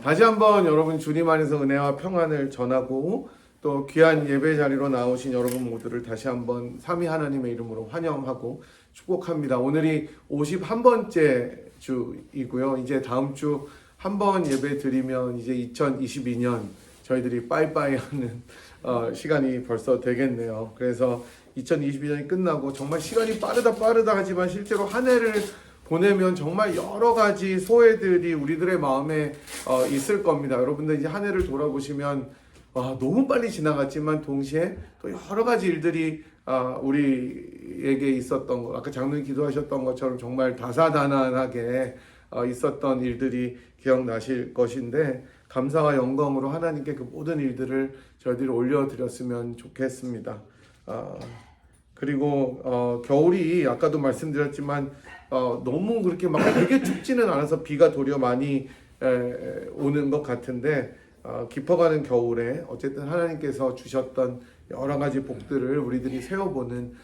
다시 한번 여러분 주님 안에서 은혜와 평안을 전하고 또 귀한 예배 자리로 나오신 여러분 모두를 다시 한번 삼위 하나님의 이름으로 환영하고 축복합니다. 오늘이 51번째 주이고요. 이제 다음 주 한 번 예배 드리면 이제 2022년 저희들이 빠이빠이 하는 시간이 벌써 되겠네요. 그래서 2022년이 끝나고 정말 시간이 빠르다 하지만 실제로 한 해를 보내면 정말 여러 가지 소회들이 우리들의 마음에 있을 겁니다. 여러분들 이제 한 해를 돌아보시면 너무 빨리 지나갔지만 동시에 또 여러 가지 일들이 우리에게 있었던 것, 아까 장로님 기도하셨던 것처럼 정말 다사다난하게 있었던 일들이 기억나실 것인데 감사와 영광으로 하나님께 그 모든 일들을 저희들이 올려드렸으면 좋겠습니다. 그리고 겨울이 아까도 말씀드렸지만 너무 그렇게 막 되게 춥지는 않아서 비가 도리어 많이 오는 것 같은데 깊어가는 겨울에 어쨌든 하나님께서 주셨던 여러 가지 복들을 우리들이 세워보는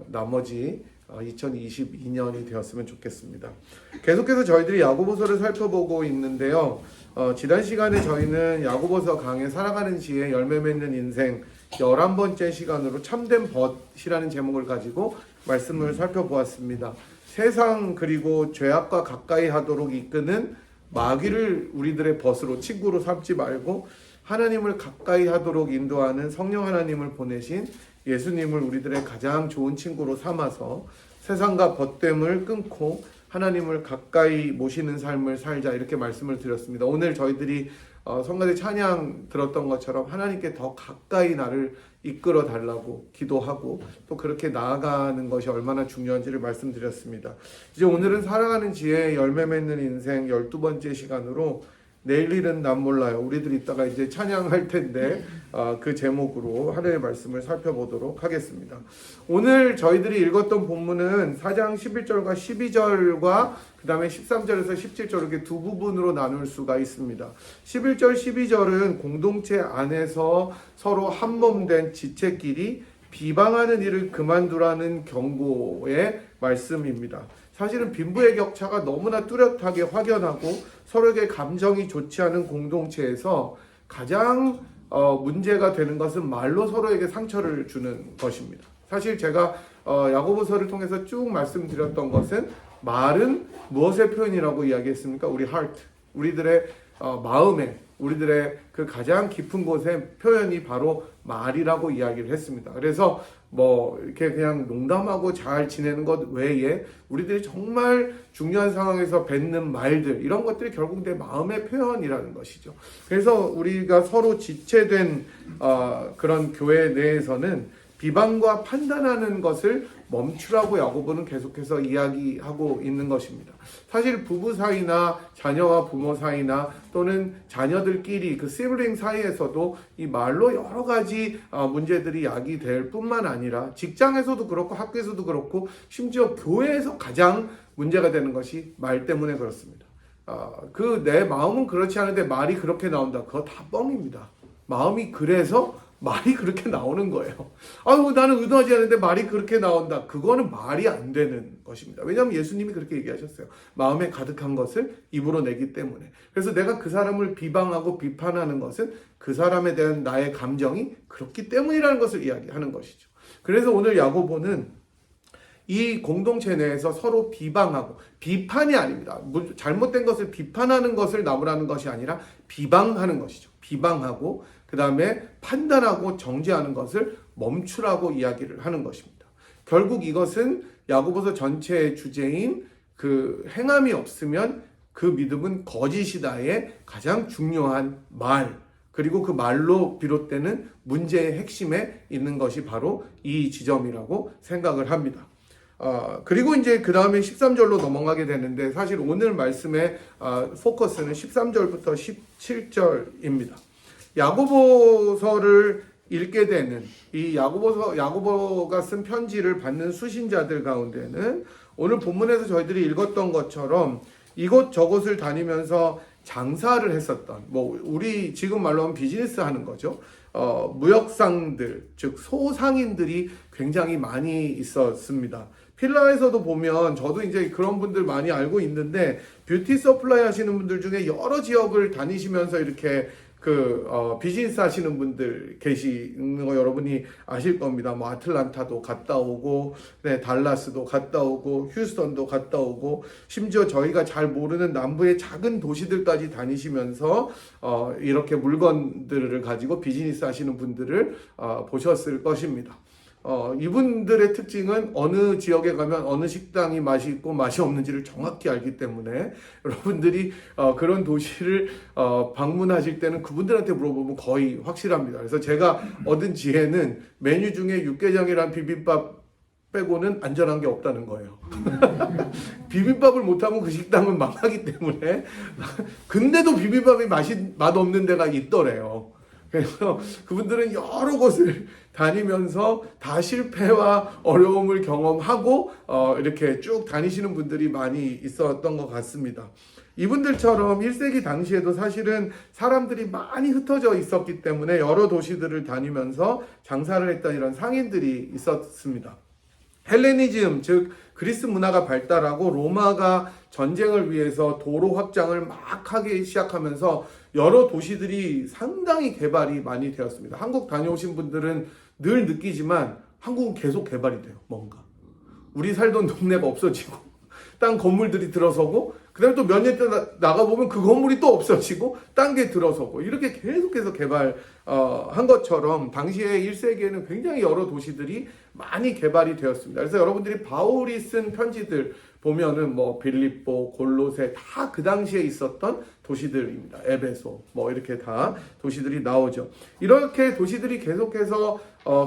나머지 2022년이 되었으면 좋겠습니다. 계속해서 저희들이 야고보서를 살펴보고 있는데요. 지난 시간에 저희는 야고보서 강의 살아가는 지혜 열매 맺는 인생 11번째 시간으로 참된 벗이라는 제목을 가지고 말씀을 살펴보았습니다. 세상 그리고 죄악과 가까이 하도록 이끄는 마귀를 우리들의 벗으로 친구로 삼지 말고 하나님을 가까이 하도록 인도하는 성령 하나님을 보내신 예수님을 우리들의 가장 좋은 친구로 삼아서 세상과 벗됨을 끊고 하나님을 가까이 모시는 삶을 살자 이렇게 말씀을 드렸습니다. 오늘 저희들이 성가대 찬양 들었던 것처럼 하나님께 더 가까이 나를 이끌어 달라고 기도하고 또 그렇게 나아가는 것이 얼마나 중요한지를 말씀드렸습니다. 이제 오늘은 살아가는 지혜 열매 맺는 인생 12번째 시간으로 내일 일은 난 몰라요. 우리들 이따가 이제 찬양할 텐데 그 제목으로 하나님의 말씀을 살펴보도록 하겠습니다. 오늘 저희들이 읽었던 본문은 4장 11절과 12절과 그 다음에 13절에서 17절 이렇게 두 부분으로 나눌 수가 있습니다. 11절, 12절은 공동체 안에서 서로 한몸된 지체끼리 비방하는 일을 그만두라는 경고의 말씀입니다. 사실은 빈부의 격차가 너무나 뚜렷하게 확연하고 서로에게 감정이 좋지 않은 공동체에서 가장 문제가 되는 것은 말로 서로에게 상처를 주는 것입니다. 사실 제가 야고보서를 통해서 쭉 말씀드렸던 것은 말은 무엇의 표현이라고 이야기했습니까? 우리 heart, 우리들의 마음에, 우리들의 그 가장 깊은 곳의 표현이 바로 말이라고 이야기를 했습니다. 그래서 이렇게 그냥 농담하고 잘 지내는 것 외에 우리들이 정말 중요한 상황에서 뱉는 말들, 이런 것들이 결국 내 마음의 표현이라는 것이죠. 그래서 우리가 서로 지체된 그런 교회 내에서는 비방과 판단하는 것을 멈추라고 야고보는 계속해서 이야기하고 있는 것입니다. 사실 부부 사이나 자녀와 부모 사이나 또는 자녀들끼리 그 시블링 사이에서도 이 말로 여러 가지 문제들이 야기될 뿐만 아니라 직장에서도 그렇고 학교에서도 그렇고 심지어 교회에서 가장 문제가 되는 것이 말 때문에 그렇습니다. 내 마음은 그렇지 않은데 말이 그렇게 나온다. 그거 다 뻥입니다. 마음이 그래서 말이 그렇게 나오는 거예요. 나는 의도하지 않는데 말이 그렇게 나온다. 그거는 말이 안 되는 것입니다. 왜냐하면 예수님이 그렇게 얘기하셨어요. 마음에 가득한 것을 입으로 내기 때문에. 그래서 내가 그 사람을 비방하고 비판하는 것은 그 사람에 대한 나의 감정이 그렇기 때문이라는 것을 이야기하는 것이죠. 그래서 오늘 야고보는 이 공동체 내에서 서로 비방하고, 비판이 아닙니다. 잘못된 것을 비판하는 것을 나무라는 것이 아니라 비방하는 것이죠. 비방하고 그 다음에 판단하고 정죄하는 것을 멈추라고 이야기를 하는 것입니다. 결국 이것은 야고보서 전체의 주제인 그 행함이 없으면 그 믿음은 거짓이다의 가장 중요한 말, 그리고 그 말로 비롯되는 문제의 핵심에 있는 것이 바로 이 지점이라고 생각을 합니다. 그리고 이제 그 다음에 13절로 넘어가게 되는데 사실 오늘 말씀의 포커스는 13절부터 17절입니다. 야고보서를 읽게 되는 이 야고보가 쓴 편지를 받는 수신자들 가운데는 오늘 본문에서 저희들이 읽었던 것처럼 이곳저곳을 다니면서 장사를 했었던, 우리 지금 말로 하면 비즈니스 하는 거죠. 무역상들, 즉 소상인들이 굉장히 많이 있었습니다. 필라에서도 보면 저도 이제 그런 분들 많이 알고 있는데 뷰티 서플라이 하시는 분들 중에 여러 지역을 다니시면서 이렇게 비즈니스 하시는 분들 계시는 거 여러분이 아실 겁니다. 뭐 아틀란타도 갔다 오고, 네, 달라스도 갔다 오고, 휴스턴도 갔다 오고, 심지어 저희가 잘 모르는 남부의 작은 도시들까지 다니시면서 이렇게 물건들을 가지고 비즈니스 하시는 분들을 보셨을 것입니다. 이분들의 특징은 어느 지역에 가면 어느 식당이 맛이 있고 맛이 없는지를 정확히 알기 때문에 여러분들이 그런 도시를 방문하실 때는 그분들한테 물어보면 거의 확실합니다. 그래서 제가 얻은 지혜는 메뉴 중에 육개장이랑 비빔밥 빼고는 안전한 게 없다는 거예요. 비빔밥을 못하면 그 식당은 망하기 때문에 근데도 비빔밥이 맛없는 데가 있더래요. 그래서 그분들은 여러 곳을 다니면서 다 실패와 어려움을 경험하고 이렇게 쭉 다니시는 분들이 많이 있었던 것 같습니다. 이분들처럼 1세기 당시에도 사실은 사람들이 많이 흩어져 있었기 때문에 여러 도시들을 다니면서 장사를 했던 이런 상인들이 있었습니다. 헬레니즘, 즉 그리스 문화가 발달하고 로마가 전쟁을 위해서 도로 확장을 막 하기 시작하면서 여러 도시들이 상당히 개발이 많이 되었습니다. 한국 다녀오신 분들은 늘 느끼지만 한국은 계속 개발이 돼요. 뭔가 우리 살던 동네가 없어지고 딴 건물들이 들어서고 그 다음에 또 몇 년 때 나가보면 그 건물이 또 없어지고 딴 게 들어서고 이렇게 계속해서 개발한 것처럼 당시에 1세기에는 굉장히 여러 도시들이 많이 개발이 되었습니다. 그래서 여러분들이 바울이 쓴 편지들 보면은 뭐 빌립보, 골로새 다 그 당시에 있었던 도시들입니다. 에베소 뭐 이렇게 다 도시들이 나오죠. 이렇게 도시들이 계속해서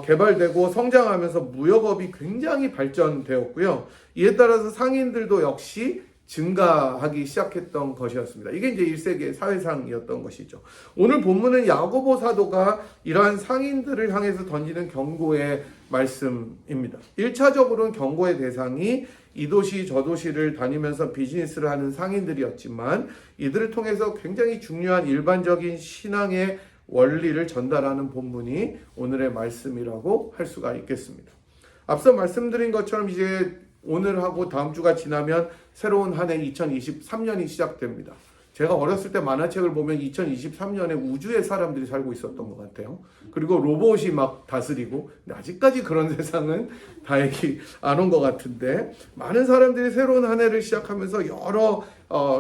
개발되고 성장하면서 무역업이 굉장히 발전되었고요. 이에 따라서 상인들도 역시 증가하기 시작했던 것이었습니다. 이게 이제 1세기의 사회상이었던 것이죠. 오늘 본문은 야고보 사도가 이러한 상인들을 향해서 던지는 경고의 말씀입니다. 1차적으로는 경고의 대상이 이 도시 저 도시를 다니면서 비즈니스를 하는 상인들이었지만 이들을 통해서 굉장히 중요한 일반적인 신앙의 원리를 전달하는 본문이 오늘의 말씀이라고 할 수가 있겠습니다. 앞서 말씀드린 것처럼 이제 오늘하고 다음 주가 지나면 새로운 한 해 2023년이 시작됩니다. 제가 어렸을 때 만화책을 보면 2023년에 우주에 사람들이 살고 있었던 것 같아요. 그리고 로봇이 막 다스리고, 근데 아직까지 그런 세상은 다행히 안 온 것 같은데, 많은 사람들이 새로운 한 해를 시작하면서 여러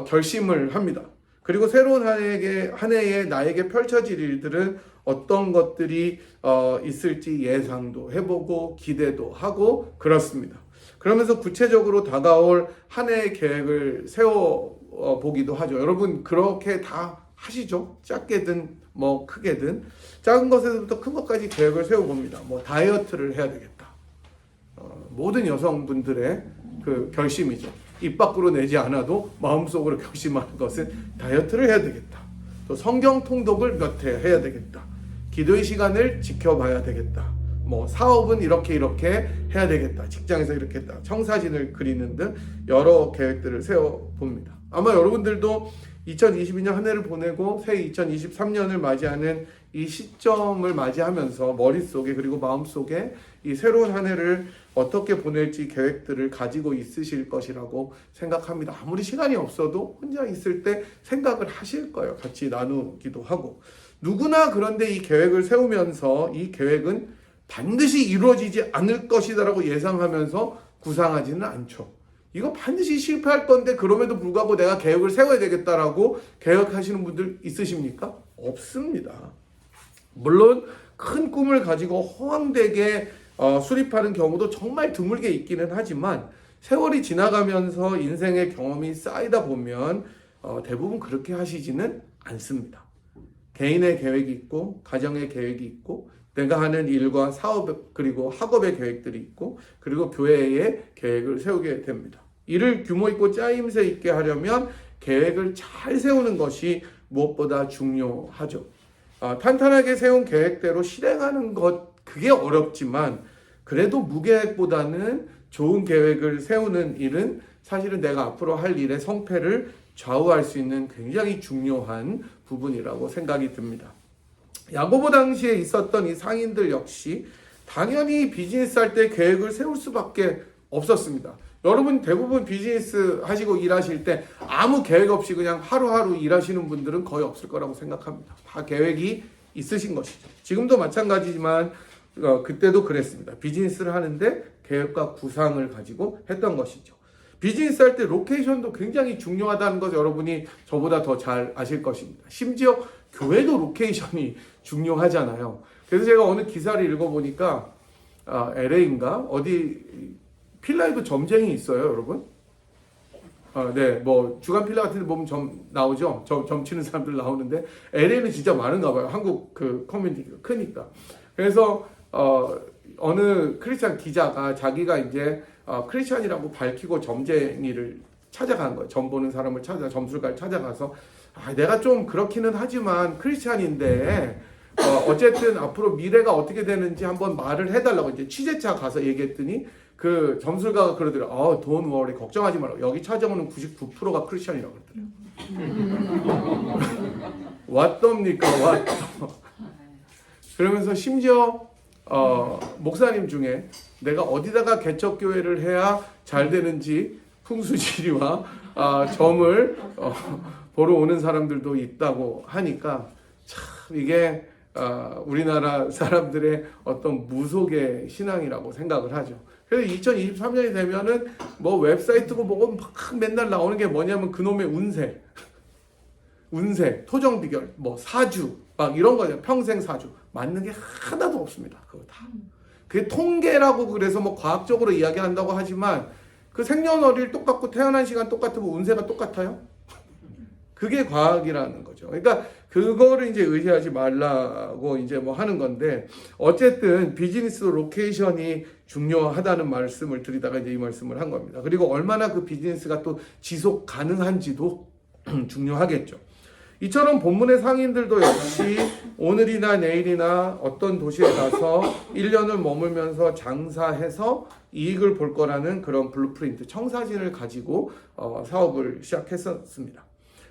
결심을 합니다. 그리고 새로운 한 해에 나에게 펼쳐질 일들은 어떤 것들이 있을지 예상도 해보고 기대도 하고 그렇습니다. 그러면서 구체적으로 다가올 한 해의 계획을 세워보기도 하죠. 여러분 그렇게 다 하시죠? 작게든 뭐 크게든 작은 것에서부터 큰 것까지 계획을 세워봅니다. 뭐 다이어트를 해야 되겠다. 모든 여성분들의 그 결심이죠. 입 밖으로 내지 않아도 마음속으로 결심하는 것은 다이어트를 해야 되겠다. 또 성경 통독을 몇 회 해야 되겠다. 기도의 시간을 지켜봐야 되겠다. 뭐 사업은 이렇게 해야 되겠다. 직장에서 이렇게 했다. 청사진을 그리는 등 여러 계획들을 세워봅니다. 아마 여러분들도 2022년 한 해를 보내고 새 2023년을 맞이하는 이 시점을 맞이하면서 머릿속에 그리고 마음속에 이 새로운 한 해를 어떻게 보낼지 계획들을 가지고 있으실 것이라고 생각합니다. 아무리 시간이 없어도 혼자 있을 때 생각을 하실 거예요. 같이 나누기도 하고. 누구나 그런데 이 계획을 세우면서 이 계획은 반드시 이루어지지 않을 것이다라고 예상하면서 구상하지는 않죠. 이거 반드시 실패할 건데 그럼에도 불구하고 내가 계획을 세워야 되겠다라고 계획하시는 분들 있으십니까? 없습니다. 물론 큰 꿈을 가지고 허황되게 수립하는 경우도 정말 드물게 있기는 하지만 세월이 지나가면서 인생의 경험이 쌓이다 보면 대부분 그렇게 하시지는 않습니다. 개인의 계획이 있고 가정의 계획이 있고 내가 하는 일과 사업 그리고 학업의 계획들이 있고 그리고 교회의 계획을 세우게 됩니다. 이를 규모 있고 짜임새 있게 하려면 계획을 잘 세우는 것이 무엇보다 중요하죠. 탄탄하게 세운 계획대로 실행하는 것 그게 어렵지만 그래도 무계획보다는 좋은 계획을 세우는 일은 사실은 내가 앞으로 할 일의 성패를 좌우할 수 있는 굉장히 중요한 부분이라고 생각이 듭니다. 야고보 당시에 있었던 이 상인들 역시 당연히 비즈니스 할 때 계획을 세울 수밖에 없었습니다. 여러분 대부분 비즈니스 하시고 일하실 때 아무 계획 없이 그냥 하루하루 일하시는 분들은 거의 없을 거라고 생각합니다. 다 계획이 있으신 것이죠. 지금도 마찬가지지만 그때도 그랬습니다. 비즈니스를 하는데 계획과 구상을 가지고 했던 것이죠. 비즈니스 할 때 로케이션도 굉장히 중요하다는 것 여러분이 저보다 더 잘 아실 것입니다. 심지어 교회도 로케이션이 중요하잖아요. 그래서 제가 어느 기사를 읽어보니까 LA인가 어디 필라에도 점쟁이 있어요, 여러분? 네, 뭐 주간 필라 같은 데 보면 점 나오죠. 점 치는 사람들 나오는데 LA는 진짜 많은가 봐요. 한국 그 커뮤니티가 크니까. 그래서 어느 크리스찬 기자가 자기가 이제 크리스찬이라고 밝히고 점쟁이를 찾아간 거예요. 점 보는 사람을 점술가를 찾아가서 내가 좀 그렇기는 하지만 크리스찬인데 어쨌든 앞으로 미래가 어떻게 되는지 한번 말을 해달라고 이제 취재차 가서 얘기했더니 그 점술가가 그러더라고요. Don't worry, 걱정하지 말라고. 여기 찾아오는 99%가 크리스찬이라고 그러더라고요. 왔답니까? 그러면서 심지어 목사님 중에 내가 어디다가 개척교회를 해야 잘 되는지 풍수지리와 점을 보러 오는 사람들도 있다고 하니까 참 이게 우리나라 사람들의 어떤 무속의 신앙이라고 생각을 하죠. 그래서 2023년이 되면은 뭐 웹사이트고 뭐고 막 맨날 나오는 게 뭐냐면 그놈의 운세, 토정 비결, 뭐 사주 막 이런 거죠. 평생 사주 맞는 게 하나도 없습니다. 그거 다. 그게 통계라고 그래서 뭐 과학적으로 이야기한다고 하지만 그 생년월일 똑같고 태어난 시간 똑같고 운세가 똑같아요? 그게 과학이라는 거죠. 그러니까 그거를 이제 의지하지 말라고 이제 뭐 하는 건데 어쨌든 비즈니스 로케이션이 중요하다는 말씀을 드리다가 이제 이 말씀을 한 겁니다. 그리고 얼마나 그 비즈니스가 또 지속 가능한지도 중요하겠죠. 이처럼 본문의 상인들도 역시 오늘이나 내일이나 어떤 도시에 가서 1년을 머물면서 장사해서 이익을 볼 거라는 그런 블루프린트, 청사진을 가지고 사업을 시작했었습니다.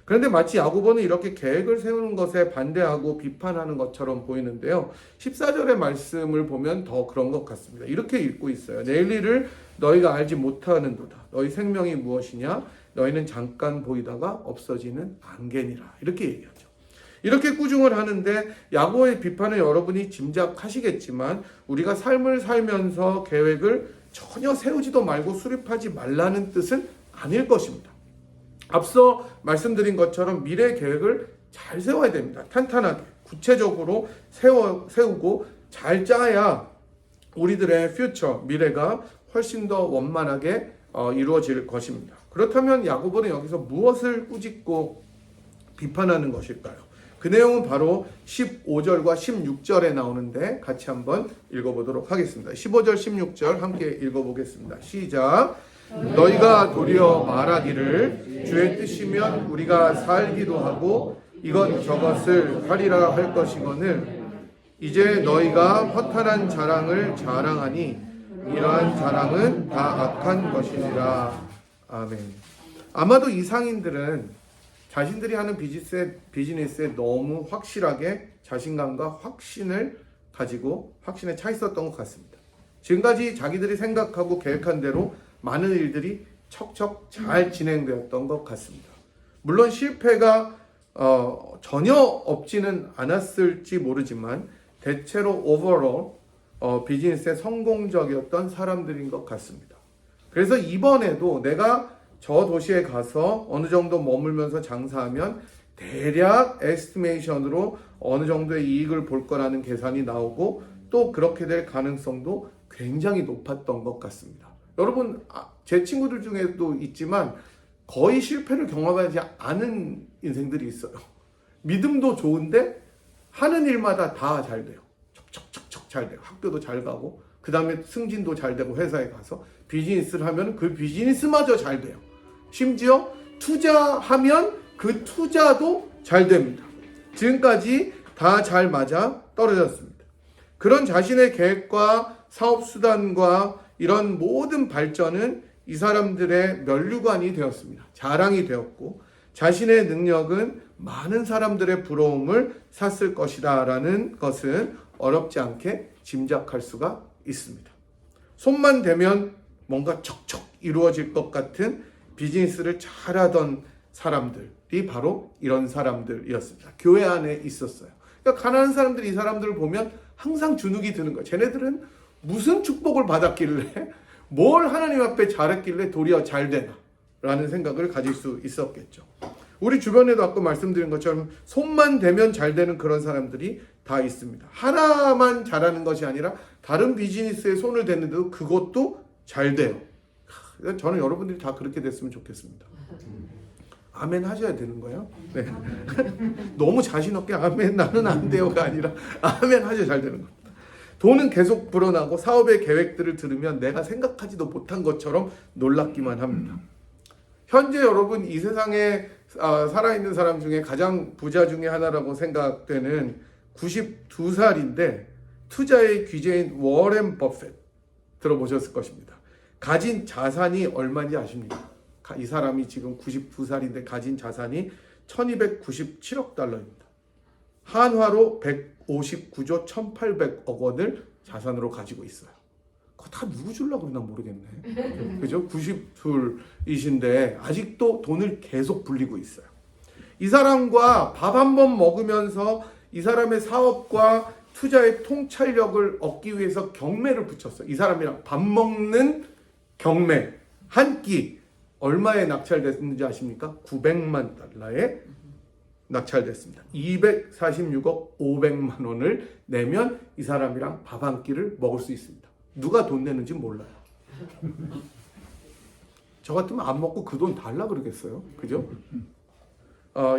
그런데 마치 야고보는 이렇게 계획을 세우는 것에 반대하고 비판하는 것처럼 보이는데요. 14절의 말씀을 보면 더 그런 것 같습니다. 이렇게 읽고 있어요. 내일 일을 너희가 알지 못하는도다. 너희 생명이 무엇이냐? 너희는 잠깐 보이다가 없어지는 안개니라. 이렇게 얘기하죠. 이렇게 꾸중을 하는데 야고보의 비판을 여러분이 짐작하시겠지만 우리가 삶을 살면서 계획을 전혀 세우지도 말고 수립하지 말라는 뜻은 아닐 것입니다. 앞서 말씀드린 것처럼 미래 계획을 잘 세워야 됩니다. 탄탄하게 구체적으로 세우고 잘 짜야 우리들의 퓨처 미래가 훨씬 더 원만하게 이루어질 것입니다. 그렇다면 야고보는 여기서 무엇을 꾸짖고 비판하는 것일까요? 그 내용은 바로 15절과 16절에 나오는데 같이 한번 읽어보도록 하겠습니다. 15절 16절 함께 읽어보겠습니다. 시작. 너희가 도리어 말하기를 주의 뜻이면 우리가 살기도 하고 이것 저것을 하리라 할 것이거늘 이제 너희가 허탄한 자랑을 자랑하니 이러한 자랑은 다 악한 것이니라. 아멘. 아마도 이 상인들은 자신들이 하는 비즈니스에 너무 확실하게 자신감과 확신을 가지고 확신에 차 있었던 것 같습니다. 지금까지 자기들이 생각하고 계획한 대로 많은 일들이 척척 잘 진행되었던 것 같습니다. 물론 실패가 전혀 없지는 않았을지 모르지만 대체로 오버롤 비즈니스에 성공적이었던 사람들인 것 같습니다. 그래서 이번에도 내가 저 도시에 가서 어느 정도 머물면서 장사하면 대략 에스티메이션으로 어느 정도의 이익을 볼 거라는 계산이 나오고 또 그렇게 될 가능성도 굉장히 높았던 것 같습니다. 여러분, 제 친구들 중에도 있지만 거의 실패를 경험하지 않은 인생들이 있어요. 믿음도 좋은데 하는 일마다 다 잘 돼요. 척척척척 잘 돼요. 학교도 잘 가고 그 다음에 승진도 잘 되고 회사에 가서 비즈니스를 하면 그 비즈니스마저 잘 돼요. 심지어 투자하면 그 투자도 잘 됩니다. 지금까지 다 잘 맞아 떨어졌습니다. 그런 자신의 계획과 사업수단과 이런 모든 발전은 이 사람들의 면류관이 되었습니다. 자랑이 되었고 자신의 능력은 많은 사람들의 부러움을 샀을 것이다 라는 것은 어렵지 않게 짐작할 수가 있습니다. 손만 대면 뭔가 척척 이루어질 것 같은 비즈니스를 잘하던 사람들이 바로 이런 사람들이었습니다. 교회 안에 있었어요. 그러니까 가난한 사람들이 이 사람들을 보면 항상 주눅이 드는 거예요. 쟤네들은 무슨 축복을 받았길래 뭘 하나님 앞에 잘했길래 도리어 잘 되나 라는 생각을 가질 수 있었겠죠. 우리 주변에도 아까 말씀드린 것처럼 손만 대면 잘 되는 그런 사람들이 다 있습니다. 하나만 잘하는 것이 아니라 다른 비즈니스에 손을 댔는데도 그것도 잘 돼요. 저는 여러분들이 다 그렇게 됐으면 좋겠습니다. 아멘 하셔야 되는 거예요. 네. 너무 자신 없게 아멘 나는 안 돼요가 아니라 아멘 하셔야 잘 되는 겁니다. 돈은 계속 불어나고 사업의 계획들을 들으면 내가 생각하지도 못한 것처럼 놀랍기만 합니다. 현재 여러분 이 세상에 살아있는 사람 중에 가장 부자 중에 하나라고 생각되는 92살인데 투자의 귀재인 워렌 버핏 들어보셨을 것입니다. 가진 자산이 얼마인지 아십니까? 이 사람이 지금 92살인데 가진 자산이 1297억 달러입니다. 한화로 159조 1800억 원을 자산으로 가지고 있어요. 그거 다 누구 주려고 그러나 모르겠네. 그죠? 92이신데 아직도 돈을 계속 불리고 있어요. 이 사람과 밥 한 번 먹으면서 이 사람의 사업과 투자의 통찰력을 얻기 위해서 경매를 붙였어요. 이 사람이랑 밥 먹는 경매 한 끼 얼마에 낙찰됐는지 아십니까? 900만 달러에 낙찰됐습니다. 246억 500만 원을 내면 이 사람이랑 밥 한 끼를 먹을 수 있습니다. 누가 돈 내는지 몰라요. 저 같으면 안 먹고 그 돈 달라 그러겠어요. 그죠?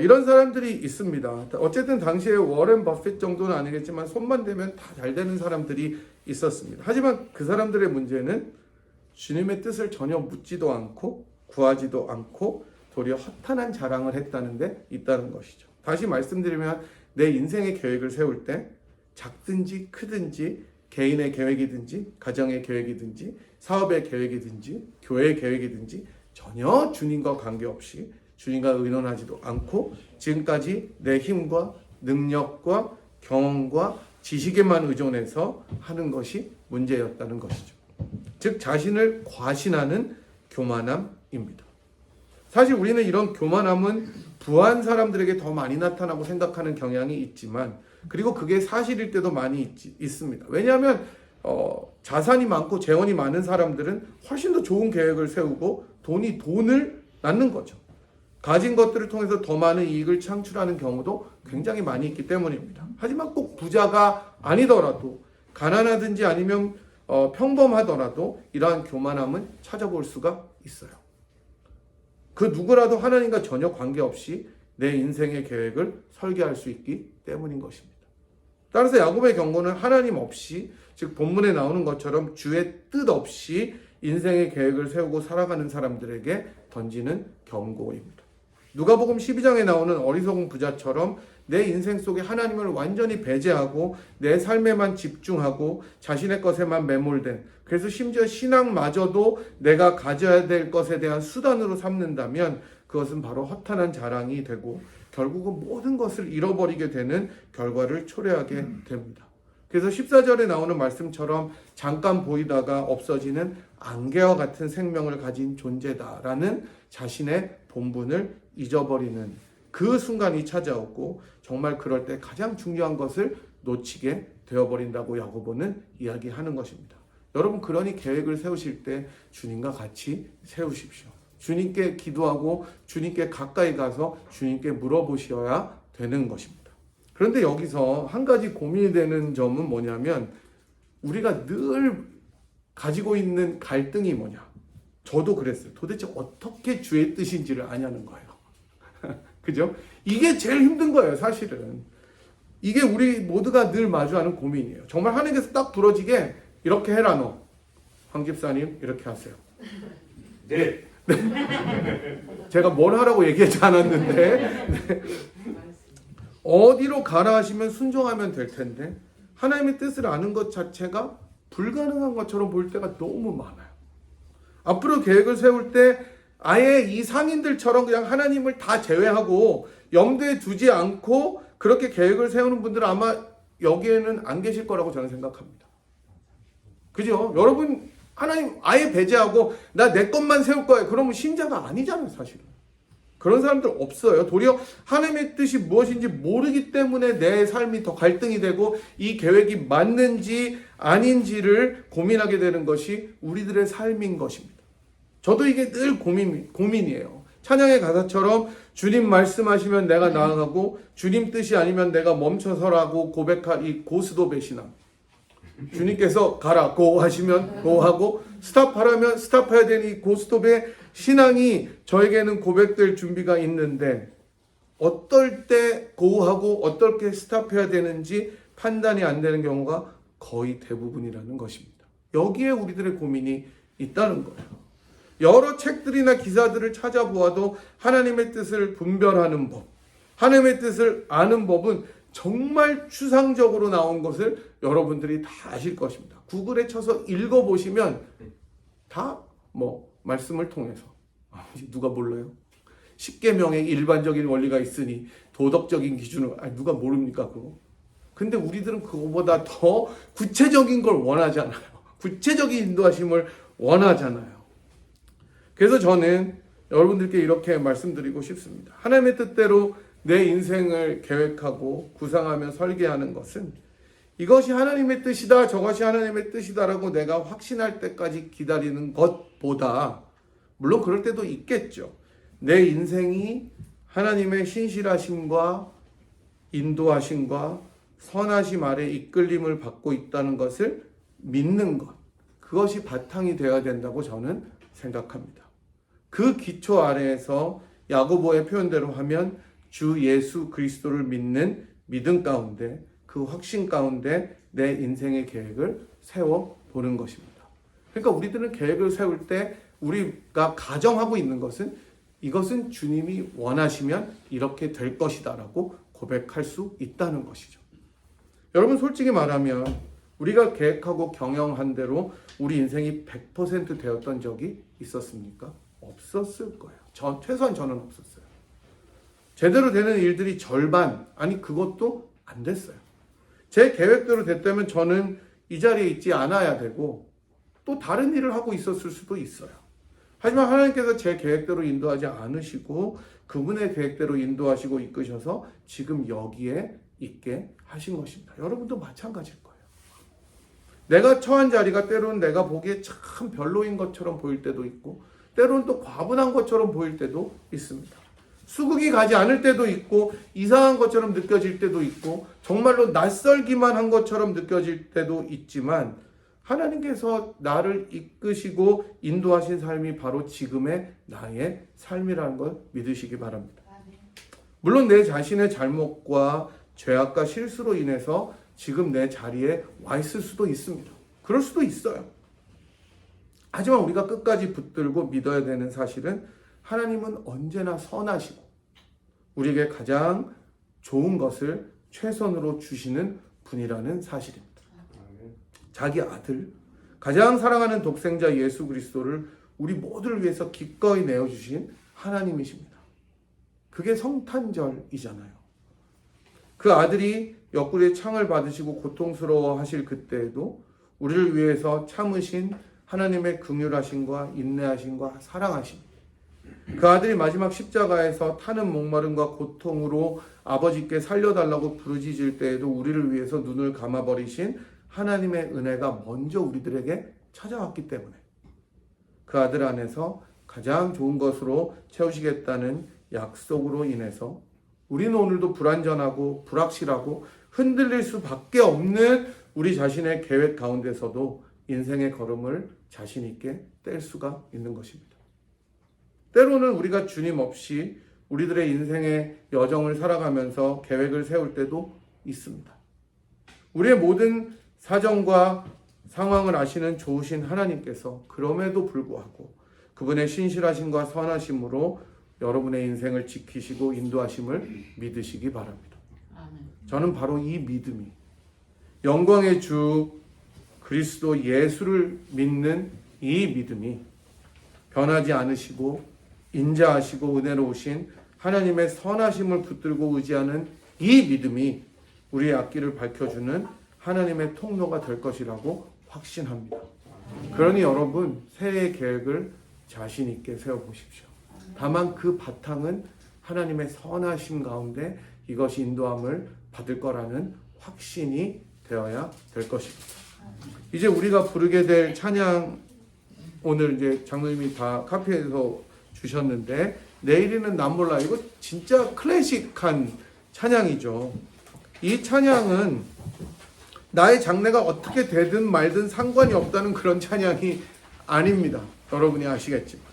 이런 사람들이 있습니다. 어쨌든 당시에 워렌 버핏 정도는 아니겠지만 손만 대면 다 잘 되는 사람들이 있었습니다. 하지만 그 사람들의 문제는 주님의 뜻을 전혀 묻지도 않고 구하지도 않고 도리어 허탄한 자랑을 했다는 데 있다는 것이죠. 다시 말씀드리면 내 인생의 계획을 세울 때 작든지 크든지 개인의 계획이든지 가정의 계획이든지 사업의 계획이든지 교회의 계획이든지 전혀 주님과 관계없이 주님과 의논하지도 않고 지금까지 내 힘과 능력과 경험과 지식에만 의존해서 하는 것이 문제였다는 것이죠. 즉 자신을 과신하는 교만함입니다. 사실 우리는 이런 교만함은 부한 사람들에게 더 많이 나타나고 생각하는 경향이 있지만 그리고 그게 사실일 때도 많이 있습니다. 왜냐하면 자산이 많고 재원이 많은 사람들은 훨씬 더 좋은 계획을 세우고 돈을 낳는 거죠. 가진 것들을 통해서 더 많은 이익을 창출하는 경우도 굉장히 많이 있기 때문입니다. 하지만 꼭 부자가 아니더라도 가난하든지 아니면 평범하더라도 이러한 교만함은 찾아볼 수가 있어요. 그 누구라도 하나님과 전혀 관계없이 내 인생의 계획을 설계할 수 있기 때문인 것입니다. 따라서 야곱의 경고는 하나님 없이, 즉 본문에 나오는 것처럼 주의 뜻 없이 인생의 계획을 세우고 살아가는 사람들에게 던지는 경고입니다. 누가복음 12장에 나오는 어리석은 부자처럼 내 인생 속에 하나님을 완전히 배제하고 내 삶에만 집중하고 자신의 것에만 매몰된, 그래서 심지어 신앙마저도 내가 가져야 될 것에 대한 수단으로 삼는다면 그것은 바로 허탄한 자랑이 되고 결국은 모든 것을 잃어버리게 되는 결과를 초래하게 됩니다. 그래서 14절에 나오는 말씀처럼 잠깐 보이다가 없어지는 안개와 같은 생명을 가진 존재다라는 자신의 본분을 잊어버리는 그 순간이 찾아오고 정말 그럴 때 가장 중요한 것을 놓치게 되어버린다고 야고보는 이야기하는 것입니다. 여러분, 그러니 계획을 세우실 때 주님과 같이 세우십시오. 주님께 기도하고 주님께 가까이 가서 주님께 물어보셔야 되는 것입니다. 그런데 여기서 한 가지 고민이 되는 점은 뭐냐면 우리가 늘 가지고 있는 갈등이 뭐냐. 저도 그랬어요. 도대체 어떻게 주의 뜻인지를 아냐는 거예요. 그죠? 이게 제일 힘든 거예요, 사실은. 이게 우리 모두가 늘 마주하는 고민이에요. 정말 하나님께서 딱 부러지게 이렇게 해라 너. 황 집사님 이렇게 하세요. 네. 제가 뭘 하라고 얘기하지 않았는데 네. 어디로 가라 하시면 순종하면 될 텐데 하나님의 뜻을 아는 것 자체가 불가능한 것처럼 보일 때가 너무 많아요. 앞으로 계획을 세울 때 아예 이 상인들처럼 그냥 하나님을 다 제외하고 염두에 두지 않고 그렇게 계획을 세우는 분들은 아마 여기에는 안 계실 거라고 저는 생각합니다. 그죠? 여러분 하나님 아예 배제하고 나 내 것만 세울 거예요. 그러면 신자가 아니잖아요, 사실은. 그런 사람들 없어요. 도리어 하나님의 뜻이 무엇인지 모르기 때문에 내 삶이 더 갈등이 되고 이 계획이 맞는지 아닌지를 고민하게 되는 것이 우리들의 삶인 것입니다. 저도 이게 늘 고민이에요. 찬양의 가사처럼 주님 말씀하시면 내가 나아가고 주님 뜻이 아니면 내가 멈춰서라고 고백할 이 고스톱 배신함. 주님께서 가라 고 하시면 고 하고 스탑하라면 스탑해야 되는 이 고스톱의 신앙이 저에게는 고백될 준비가 있는데 어떨 때 고하고 어떨 때 스탑해야 되는지 판단이 안 되는 경우가 거의 대부분이라는 것입니다. 여기에 우리들의 고민이 있다는 거예요. 여러 책들이나 기사들을 찾아보아도 하나님의 뜻을 분별하는 법, 하나님의 뜻을 아는 법은 정말 추상적으로 나온 것을 여러분들이 다 아실 것입니다. 구글에 쳐서 읽어보시면 다 말씀을 통해서 누가 몰라요? 십계명의 일반적인 원리가 있으니 도덕적인 기준을 누가 모릅니까 그거? 근데 우리들은 그거보다 더 구체적인 걸 원하잖아요. 구체적인 인도하심을 원하잖아요. 그래서 저는 여러분들께 이렇게 말씀드리고 싶습니다. 하나님의 뜻대로 내 인생을 계획하고 구상하며 설계하는 것은 이것이 하나님의 뜻이다, 저것이 하나님의 뜻이다라고 내가 확신할 때까지 기다리는 것보다, 물론 그럴 때도 있겠죠. 내 인생이 하나님의 신실하심과 인도하심과 선하심 아래 이끌림을 받고 있다는 것을 믿는 것, 그것이 바탕이 되어야 된다고 저는 생각합니다. 그 기초 아래에서 야고보의 표현대로 하면 주 예수 그리스도를 믿는 믿음 가운데, 그 확신 가운데 내 인생의 계획을 세워보는 것입니다. 그러니까 우리들은 계획을 세울 때 우리가 가정하고 있는 것은 이것은 주님이 원하시면 이렇게 될 것이다 라고 고백할 수 있다는 것이죠. 여러분 솔직히 말하면 우리가 계획하고 경영한 대로 우리 인생이 100% 되었던 적이 있었습니까? 없었을 거예요. 최소한 저는 없었어요. 제대로 되는 일들이 절반, 아니 그것도 안 됐어요. 제 계획대로 됐다면 저는 이 자리에 있지 않아야 되고 또 다른 일을 하고 있었을 수도 있어요. 하지만 하나님께서 제 계획대로 인도하지 않으시고 그분의 계획대로 인도하시고 이끄셔서 지금 여기에 있게 하신 것입니다. 여러분도 마찬가지일 거예요. 내가 처한 자리가 때로는 내가 보기에 참 별로인 것처럼 보일 때도 있고 때로는 또 과분한 것처럼 보일 때도 있습니다. 수긍이 가지 않을 때도 있고 이상한 것처럼 느껴질 때도 있고 정말로 낯설기만 한 것처럼 느껴질 때도 있지만 하나님께서 나를 이끄시고 인도하신 삶이 바로 지금의 나의 삶이라는 걸 믿으시기 바랍니다. 물론 내 자신의 잘못과 죄악과 실수로 인해서 지금 내 자리에 와 있을 수도 있습니다. 그럴 수도 있어요. 하지만 우리가 끝까지 붙들고 믿어야 되는 사실은 하나님은 언제나 선하시고 우리에게 가장 좋은 것을 최선으로 주시는 분이라는 사실입니다. 자기 아들, 가장 사랑하는 독생자 예수 그리스도를 우리 모두를 위해서 기꺼이 내어주신 하나님이십니다. 그게 성탄절이잖아요. 그 아들이 옆구리에 창을 받으시고 고통스러워 하실 그때에도 우리를 위해서 참으신 하나님의 긍휼하심과 인내하심과 사랑하심, 그 아들이 마지막 십자가에서 타는 목마름과 고통으로 아버지께 살려달라고 부르짖을 때에도 우리를 위해서 눈을 감아버리신 하나님의 은혜가 먼저 우리들에게 찾아왔기 때문에 그 아들 안에서 가장 좋은 것으로 채우시겠다는 약속으로 인해서 우리는 오늘도 불완전하고 불확실하고 흔들릴 수밖에 없는 우리 자신의 계획 가운데서도 인생의 걸음을 자신 있게 뗄 수가 있는 것입니다. 때로는 우리가 주님 없이 우리들의 인생의 여정을 살아가면서 계획을 세울 때도 있습니다. 우리의 모든 사정과 상황을 아시는 좋으신 하나님께서 그럼에도 불구하고 그분의 신실하심과 선하심으로 여러분의 인생을 지키시고 인도하심을 믿으시기 바랍니다. 저는 바로 이 믿음이, 영광의 주 그리스도 예수를 믿는 이 믿음이 변하지 않으시고 인자하시고 은혜로우신 하나님의 선하심을 붙들고 의지하는 이 믿음이 우리의 앞길을 밝혀주는 하나님의 통로가 될 것이라고 확신합니다. 그러니 여러분 새해 계획을 자신 있게 세워보십시오. 다만 그 바탕은 하나님의 선하심 가운데 이것이 인도함을 받을 거라는 확신이 되어야 될 것입니다. 이제 우리가 부르게 될 찬양, 오늘 이제 장로님이 다 카피해서 주셨는데 내일이는 난 몰라, 이거 진짜 클래식한 찬양이죠. 이 찬양은 나의 장래가 어떻게 되든 말든 상관이 없다는 그런 찬양이 아닙니다. 여러분이 아시겠지만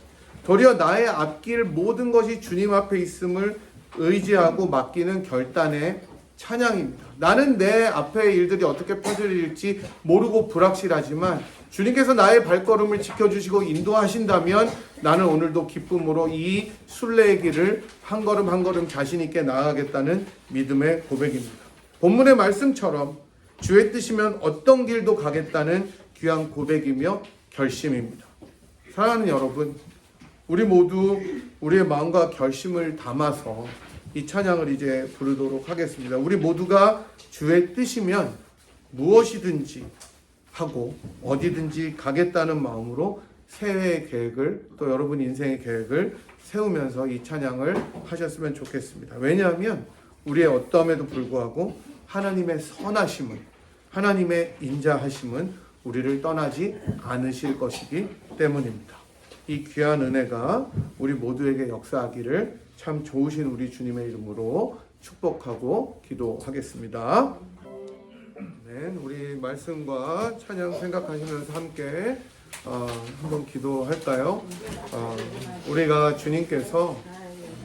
도리어 나의 앞길 모든 것이 주님 앞에 있음을 의지하고 맡기는 결단의 찬양입니다. 나는 내 앞의 일들이 어떻게 펼쳐질지 모르고 불확실하지만 주님께서 나의 발걸음을 지켜주시고 인도하신다면 나는 오늘도 기쁨으로 이 순례의 길을 한 걸음 한 걸음 자신 있게 나아가겠다는 믿음의 고백입니다. 본문의 말씀처럼 주의 뜻이면 어떤 길도 가겠다는 귀한 고백이며 결심입니다. 사랑하는 여러분, 우리 모두 우리의 마음과 결심을 담아서 이 찬양을 이제 부르도록 하겠습니다. 우리 모두가 주의 뜻이면 무엇이든지 하고 어디든지 가겠다는 마음으로 새해의 계획을, 또 여러분 인생의 계획을 세우면서 이 찬양을 하셨으면 좋겠습니다. 왜냐하면 우리의 어떠함에도 불구하고 하나님의 선하심은, 하나님의 인자하심은 우리를 떠나지 않으실 것이기 때문입니다. 이 귀한 은혜가 우리 모두에게 역사하기를 참 좋으신 우리 주님의 이름으로 축복하고 기도하겠습니다. 네, 우리 말씀과 찬양 생각하시면서 함께 한번 기도할까요? 우리가 주님께서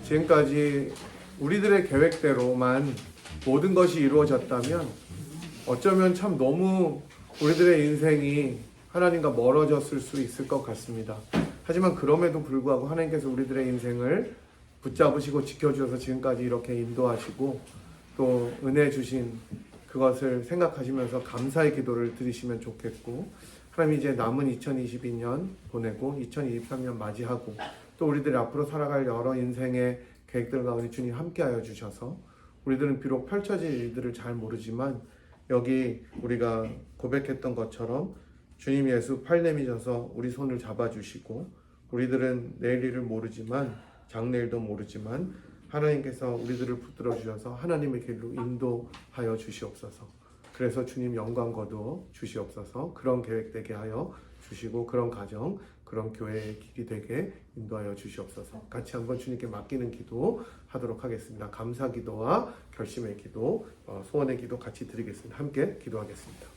지금까지 우리들의 계획대로만 모든 것이 이루어졌다면 어쩌면 참 너무 우리들의 인생이 하나님과 멀어졌을 수 있을 것 같습니다. 하지만 그럼에도 불구하고 하나님께서 우리들의 인생을 붙잡으시고 지켜주셔서 지금까지 이렇게 인도하시고 또 은혜 주신 그것을 생각하시면서 감사의 기도를 드리시면 좋겠고, 하나님 이제 남은 2022년 보내고 2023년 맞이하고 또 우리들이 앞으로 살아갈 여러 인생의 계획들 가운데 주님 함께하여 주셔서 우리들은 비록 펼쳐질 일들을 잘 모르지만 여기 우리가 고백했던 것처럼 주님 예수 팔 내미셔서 우리 손을 잡아주시고, 우리들은 내일 일을 모르지만 장래일도 모르지만 하나님께서 우리들을 붙들어 주셔서 하나님의 길로 인도하여 주시옵소서. 그래서 주님 영광 거두어 주시옵소서. 그런 계획 되게 하여 주시고 그런 가정, 그런 교회의 길이 되게 인도하여 주시옵소서. 같이 한번 주님께 맡기는 기도 하도록 하겠습니다. 감사 기도와 결심의 기도, 소원의 기도 같이 드리겠습니다. 함께 기도하겠습니다.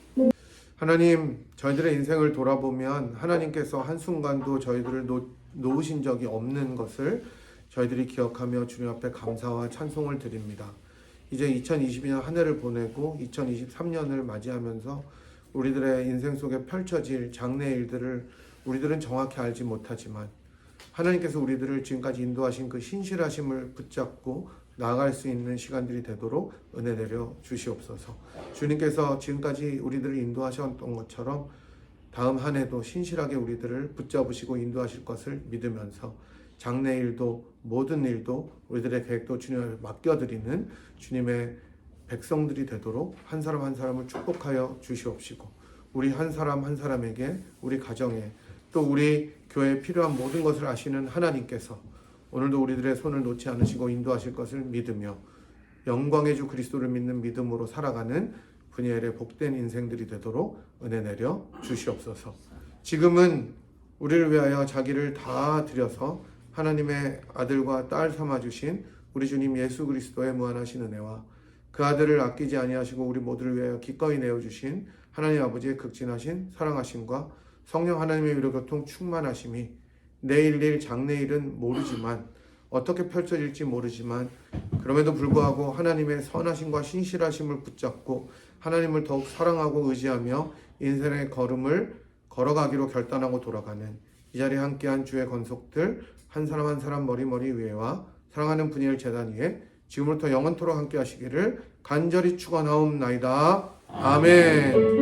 하나님, 저희들의 인생을 돌아보면 하나님께서 한순간도 저희들을 놓으신 적이 없는 것을 저희들이 기억하며 주님 앞에 감사와 찬송을 드립니다. 이제 2022년 한 해를 보내고 2023년을 맞이하면서 우리들의 인생 속에 펼쳐질 장래 일들을 우리들은 정확히 알지 못하지만 하나님께서 우리들을 지금까지 인도하신 그 신실하심을 붙잡고 나아갈 수 있는 시간들이 되도록 은혜 내려 주시옵소서. 주님께서 지금까지 우리들을 인도하셨던 것처럼 다음 한 해도 신실하게 우리들을 붙잡으시고 인도하실 것을 믿으면서 장래 일도 모든 일도 우리들의 계획도 주님에 맡겨드리는 주님의 백성들이 되도록 한 사람 한 사람을 축복하여 주시옵시고, 우리 한 사람 한 사람에게, 우리 가정에, 또 우리 교회에 필요한 모든 것을 아시는 하나님께서 오늘도 우리들의 손을 놓지 않으시고 인도하실 것을 믿으며 영광의 주 그리스도를 믿는 믿음으로 살아가는 분야의 복된 인생들이 되도록 은혜 내려 주시옵소서. 지금은 우리를 위하여 자기를 다 드려서 하나님의 아들과 딸 삼아주신 우리 주님 예수 그리스도의 무한하신 은혜와 그 아들을 아끼지 아니하시고 우리 모두를 위하여 기꺼이 내어주신 하나님 아버지의 극진하신 사랑하심과 성령 하나님의 위로 교통 충만하심이 내일 일 장래일은 모르지만 어떻게 펼쳐질지 모르지만 그럼에도 불구하고 하나님의 선하심과 신실하심을 붙잡고 하나님을 더욱 사랑하고 의지하며 인생의 걸음을 걸어가기로 결단하고 돌아가는 이 자리에 함께한 주의 건속들 한 사람 한 사람 머리머리 위에와 사랑하는 분이엘 제단 위에 지금부터 영원토록 함께 하시기를 간절히 축원하옵나이다. 아멘.